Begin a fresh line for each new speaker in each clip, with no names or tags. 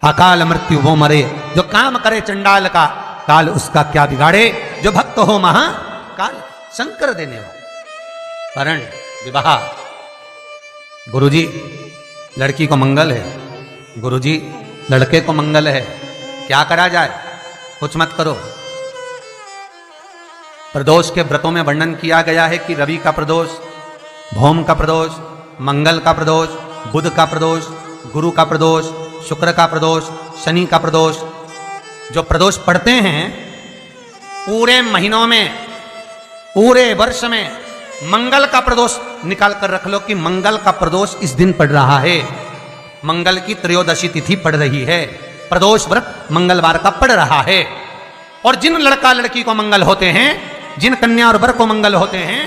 अकाल मृत्यु वो मरे, जो काम करे चंडाल का, काल उसका क्या बिगाड़े, जो भक्त हो महा काल। शंकर देने वाले वरण विवाह। गुरुजी लड़की को मंगल है, गुरुजी लड़के को मंगल है, क्या करा जाए, कुछ मत करो। प्रदोष के व्रतों में वर्णन किया गया है कि रवि का प्रदोष, भौम का प्रदोष, मंगल का प्रदोष, बुध का प्रदोष, गुरु का प्रदोष, शुक्र का प्रदोष, शनि का प्रदोष। जो प्रदोष पढ़ते हैं पूरे महीनों में, पूरे वर्ष में मंगल का प्रदोष निकाल कर रख लो कि मंगल का प्रदोष इस दिन पड़ रहा है, मंगल की त्रयोदशी तिथि पड़ रही है, प्रदोष व्रत मंगलवार का पड़ रहा है। और जिन लड़का लड़की को मंगल होते हैं, जिन कन्या और वर को मंगल होते हैं,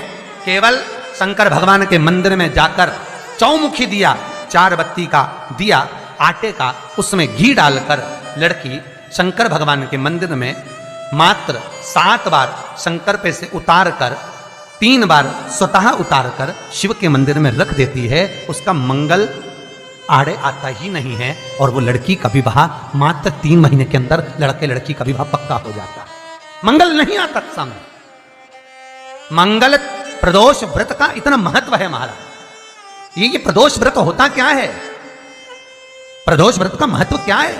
केवल शंकर भगवान के मंदिर में जाकर चौमुखी दिया, 4 बत्ती का दिया आटे का, उसमें घी डालकर लड़की शंकर भगवान के मंदिर में मात्र 7 बार शंकर पे से उतार कर, 3 बार स्वतः उतार कर शिव के मंदिर में रख देती है। उसका मंगल आड़े आता ही नहीं है और वो लड़की का विवाह मात्र 3 महीने के अंदर लड़के लड़की का विवाह पक्का हो जाता है। मंगल नहीं आता सामने। मंगल प्रदोष व्रत का इतना महत्व है महाराज। ये प्रदोष व्रत होता क्या है, प्रदोष व्रत का महत्व क्या है?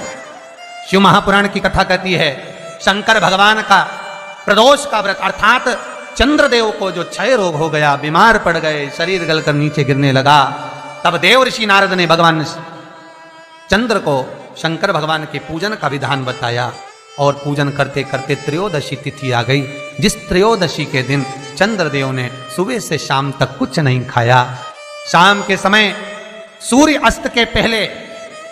शिव महापुराण की कथा कहती है शंकर भगवान का प्रदोष का व्रत, अर्थात चंद्रदेव को जो क्षय रोग हो गया, बीमार पड़ गए, शरीर गलकर नीचे गिरने लगा, तब देव ऋषि नारद ने भगवान चंद्र को शंकर भगवान के पूजन का विधान बताया और पूजन करते करते त्रयोदशी तिथि आ गई, जिस त्रयोदशी के दिन चंद्रदेव ने सुबह से शाम तक कुछ नहीं खाया। शाम के समय सूर्य अस्त के पहले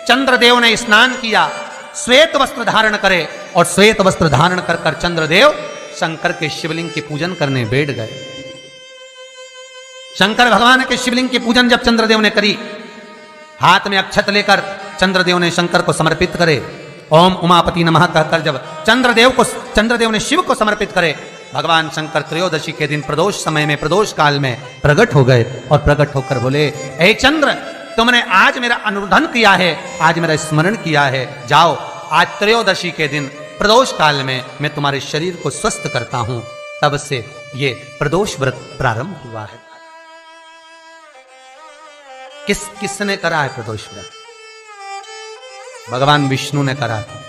चंद्रदेव ने स्नान किया, श्वेत वस्त्र धारण करे और श्वेत वस्त्र धारण कर कर चंद्रदेव शंकर के शिवलिंग के पूजन करने बैठ गए। शंकर भगवान के शिवलिंग की पूजन जब चंद्रदेव ने करी, हाथ में अक्षत लेकर चंद्रदेव ने शंकर को समर्पित करे, ओम उमापति नमः कहकर जब चंद्रदेव ने शिव को समर्पित करे, भगवान शंकर त्रयोदशी के दिन प्रदोष समय में, प्रदोष काल में प्रकट हो गए और प्रकट होकर बोले, हे चंद्र, तुमने आज मेरा अनुरोधन किया है, आज मेरा स्मरण किया है, जाओ आज त्रयोदशी के दिन प्रदोष काल में मैं तुम्हारे शरीर को स्वस्थ करता हूं। तब से ये प्रदोष व्रत प्रारंभ हुआ है। किसने करा है प्रदोष व्रत? भगवान विष्णु ने करा था।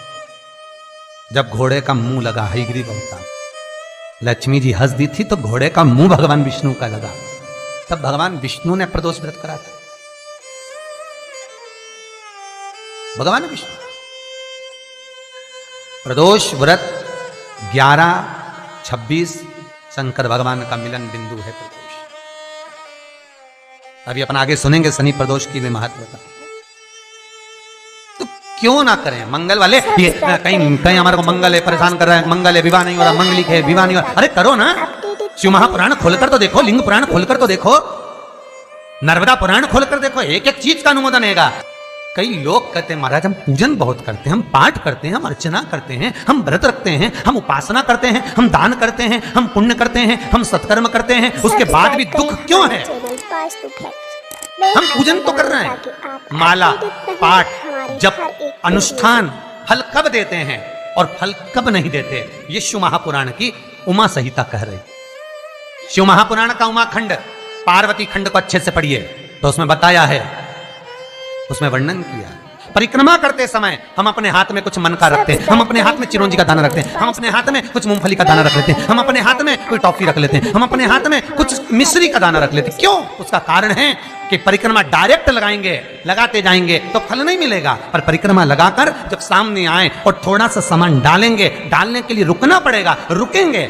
जब घोड़े का मुंह लगा, हयग्रीव अवतार, लक्ष्मी जी हंस दी थी तो घोड़े का मुंह भगवान विष्णु का लगा, तब भगवान विष्णु ने प्रदोष व्रत करा था। भगवान विष्णु प्रदोष व्रत 11-26 शंकर भगवान का मिलन बिंदु है प्रदोष। अभी अपन आगे सुनेंगे शनि प्रदोष की भी महत्वता। तो क्यों ना करें मंगल वाले, ये कहीं हमारे को मंगल है परेशान कर रहा है, मंगल है विवाह नहीं हो रहा, मंगलिक है विवाह नहीं हो रहा, अरे करो ना। शिव महापुराण खोलकर तो देखो, लिंग पुराण खोलकर तो देखो, नर्मदा पुराण खोलकर देखो, एक एक चीज का अनुमोदन है। कई लोग कहते हैं महाराज हम पूजन बहुत करते हैं, हम पाठ करते हैं, हम अर्चना करते हैं, हम व्रत रखते हैं, हम उपासना करते हैं, हम दान करते हैं, हम पुण्य करते हैं, हम सत्कर्म करते हैं, उसके बाद भी दुख क्यों है? हम पूजन तो कर रहे हैं, माला पाठ जप अनुष्ठान फल कब देते हैं और फल कब नहीं देते, ये शिव महापुराण की उमा संहिता कह रही। शिव महापुराण का उमा खंड, पार्वती खंड को अच्छे से पढ़िए तो उसमें बताया है, उसमें वर्णन किया। परिक्रमा करते समय हम अपने हाथ में कुछ मन का रखते हैं, हम अपने हाथ में चिरौंजी का दाना रखते हैं, हम अपने हाथ में कुछ मूंगफली का दाना रख लेते हैं, हम अपने हाथ में कोई टॉफी रख लेते हैं, हम अपने हाथ में कुछ मिश्री का दाना रख लेते हैं। क्यों? उसका कारण है कि परिक्रमा डायरेक्ट लगाएंगे, लगाते जाएंगे तो फल नहीं मिलेगा, पर परिक्रमा लगाकर जब सामने आए और थोड़ा सा सामान डालेंगे, डालने के लिए रुकना पड़ेगा, रुकेंगे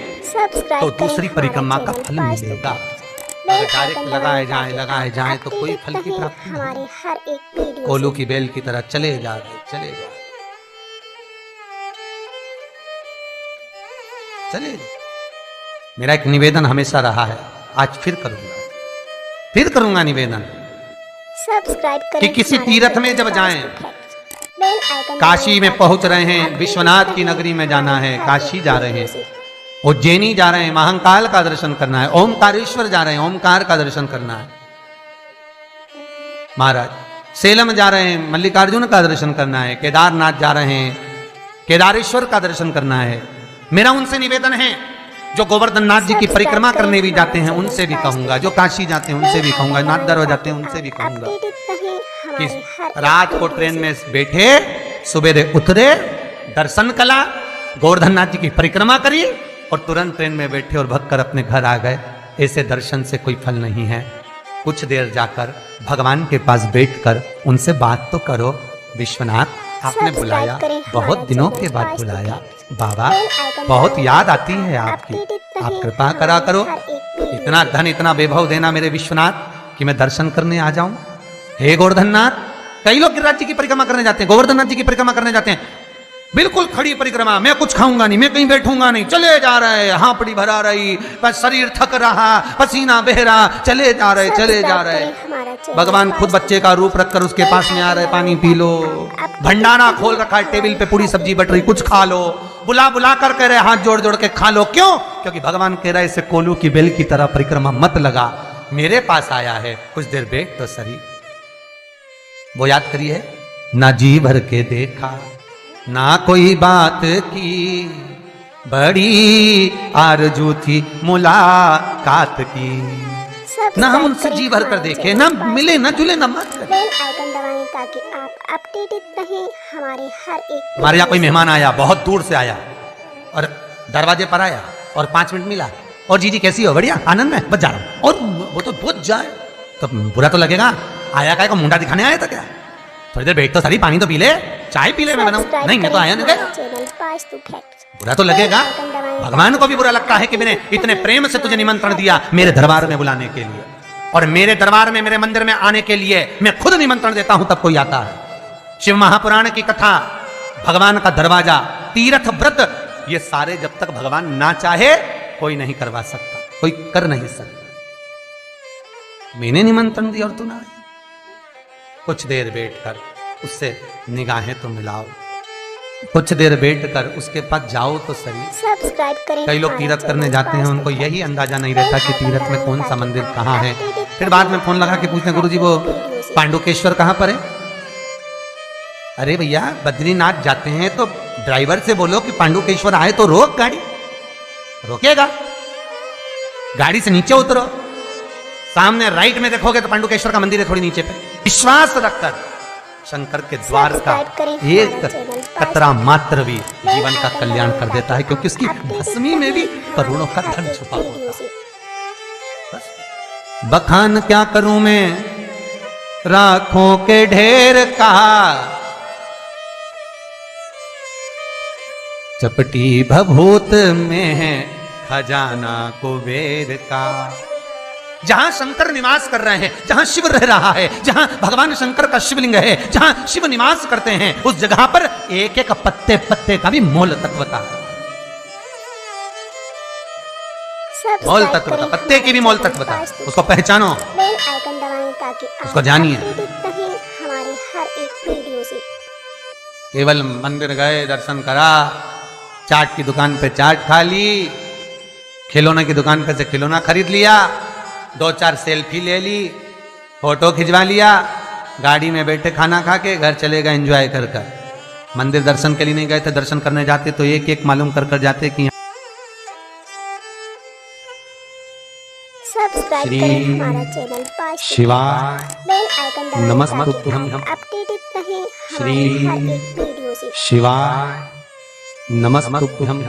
तो दूसरी परिक्रमा का फल मिलेगा। डायरेक्ट लगाए जाए तो कोई फल की प्राप्ति नहीं। कोलू की बेल की तरह चले जा रहे, चले। मेरा एक निवेदन हमेशा रहा है, आज फिर करूंगा निवेदन कि किसी तीर्थ में जब जाएं, काशी में पहुंच रहे हैं, विश्वनाथ की नगरी में जाना है, काशी जा रहे हैं, उज्जैनी जा रहे हैं, महाकाल का दर्शन करना है, ओमकारेश्वर जा रहे हैं, ओमकार का दर्शन करना है। महाराज सेलम जा रहे हैं, मल्लिकार्जुन का दर्शन करना है, केदारनाथ जा रहे हैं, केदारेश्वर का दर्शन करना है। मेरा उनसे निवेदन है, जो गोवर्धन नाथ जी की परिक्रमा करने भी जाते हैं उनसे भी कहूंगा, जो काशी जाते हैं उनसे भी कहूंगा, नाथ दरबार जाते हैं उनसे भी कहूंगा कि रात को ट्रेन में बैठे, सुबेरे उतरे, दर्शन कला, गोवर्धन नाथ जी की परिक्रमा करी और तुरंत ट्रेन में बैठे और भगकर अपने घर आ गए। ऐसे दर्शन से कोई फल नहीं है। कुछ देर जाकर भगवान के पास बैठकर उनसे बात तो करो। विश्वनाथ आपने बुलाया, बहुत दिनों के बाद बुलाया, बाबा बहुत याद आती है आपकी, आप कृपा करा करो, इतना धन इतना वैभव देना मेरे विश्वनाथ कि मैं दर्शन करने आ जाऊं। हे गोवर्धन नाथ, कई लोग गिरिराज जी की परिक्रमा करने जाते हैं, गोवर्धन नाथ जी की परिक्रमा करने जाते हैं, बिल्कुल खड़ी परिक्रमा, मैं कुछ खाऊंगा नहीं, मैं कहीं बैठूंगा नहीं, चले जा रहे, हांपड़ी भरा रही, बस शरीर थक रहा, पसीना बह रहा, चले जा रहे, चले जा रहे। भगवान खुद बच्चे का रूप रखकर उसके पास में आ रहे, पानी पी लो, भंडारा खोल रखा है टेबल पे, पूरी सब्जी बट रही, कुछ खा लो, बुला बुला कर कह रहे हाथ जोड़ जोड़ के खा लो। क्यों? क्योंकि भगवान कह रहा है इसे कोलू की बेल की तरह परिक्रमा मत लगा, मेरे पास आया है, कुछ देर बैठ तो सही। वो याद करिए, ना जी भर के देखा, ना कोई बात की, बड़ी आरजू थी मुलाकात की, ना हम उनसे जी भर कर देखे, ना मिले, ना जुले, ना बात करें।
बेल आइकन दबाएं ताकि आप अपडेटेड रहें हमारे हर एक।
हमारे यहाँ कोई मेहमान आया, बहुत दूर से आया और दरवाजे पर आया और 5 मिनट मिला, और जी कैसी हो? बढ़िया, आनंद में, बस जा रहा हूँ। और वो तो बहुत जाए तो बुरा तो लगेगा, आया का मुंडा दिखाने आया था क्या? थोड़ी देर बैठ तो सारी, पानी तो पी ले, चाय पी ले, मैं बनाऊं। नहीं, मैं तो आया नहीं गया, बुरा तो लगेगा। भगवान को भी बुरा लगता है कि मैंने इतने प्रेम से तुझे निमंत्रण दिया मेरे दरबार में बुलाने के लिए, और मेरे दरबार में, मेरे मंदिर में आने के लिए मैं खुद निमंत्रण देता हूं तब कोई आता है। शिव महापुराण की कथा, भगवान का दरवाजा, तीर्थ व्रत, ये सारे जब तक भगवान ना चाहे कोई नहीं करवा सकता, कोई कर नहीं सकता। मैंने निमंत्रण दिया और तू ना आई। कुछ देर बैठकर उससे निगाहें तो मिलाओ, कुछ देर बैठकर उसके पास जाओ तो सही।
सब्सक्राइब करें।
कई लोग तीर्थ करने जाते हैं, उनको यही अंदाजा नहीं रहता कि तीर्थ में कौन सा मंदिर कहाँ है। फिर बाद में फोन लगा के पूछते हैं, गुरुजी वो पांडुकेश्वर कहाँ पर है? अरे भैया, बद्रीनाथ जाते हैं तो ड्राइवर से बोलो कि पांडुकेश्वर आए तो रोक गाड़ी, रोकेगा, गाड़ी से नीचे उतरो, सामने राइट में देखोगे तो पांडुकेश्वर का मंदिर है थोड़ी नीचे पे। विश्वास रखकर शंकर के द्वार का एक कतरा मात्र भी जीवन का कल्याण कर देता है, क्योंकि उसकी भस्मी में भी करोड़ों का धन छुपा होता है। बखान क्या करूं मैं राखों के ढेर का, चपटी भभूत में है खजाना कुबेर का। जहां शंकर निवास कर रहे हैं, जहां शिव रह रहा है, जहां भगवान शंकर का शिवलिंग है, जहां शिव निवास करते हैं, उस जगह पर एक एक पत्ते पत्ते का भी मोल तत्वता है। मोल तत्वता, पत्ते की भी मोल तत्वता, उसको पहचानो,
बेल आइकन दबाएं ताकि
उसको जानिए।
हमारे हर एक वीडियो से।
केवल मंदिर गए, दर्शन करा, चाट की दुकान पे चाट खा ली, खिलौने की दुकान पे से खिलौना खरीद लिया, 2-4 सेल्फी ले ली, फोटो खिंचवा लिया, गाड़ी में बैठे खाना खा के घर चले गए एंजॉय कर कर। मंदिर दर्शन के लिए नहीं गए थे, दर्शन करने जाते तो एक एक मालूम कर कर जाते कि
सब्सक्राइब करें हमारा चैनल
शिवाय
बेल आइकन दबाएं
नमस्तुभ्यं
अपडेटेड रहें
श्री
हमारे हर एक वीडियो से।
शिवाय नमस्तुभ्यं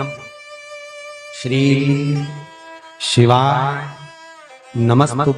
श्री शिवाय नमस्तुभ्यं।